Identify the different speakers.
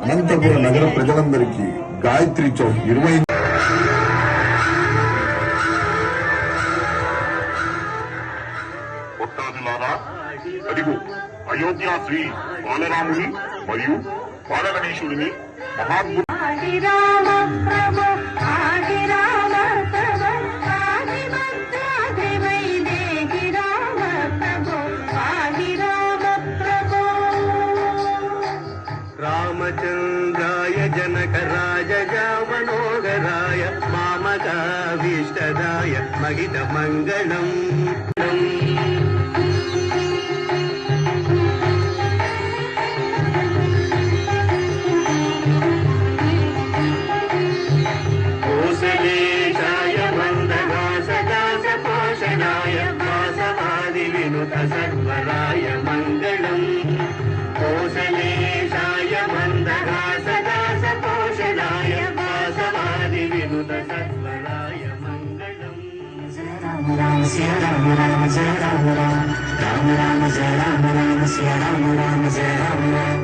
Speaker 1: అనంతపురం నగర ప్రజలందరికీ గాయత్రి చౌక్ 20
Speaker 2: అదిగో అయోధ్య శ్రీ బాలరాముని మరియు బాలగణేశుడిని మహాద్భుత
Speaker 3: రామచంద్రాయ జనకరాజ మనోహరాయ మామకాభీష్టదాయ మహిత మంగళం. కోసలేశాయ మందహాసదాస పోషణాయ వాసవాది వినుత సర్వరాయ మంగళం. కోసలేశాయ మందహాసదాస పోషణాయ వాసవాది వినుత సర్వరాయ మంగళం.
Speaker 4: రామ రామ జయ రామ రామ జయ రామ రామ రామ రామ జయ రామ రామ జయ రామ రామ జయ రామ రామ.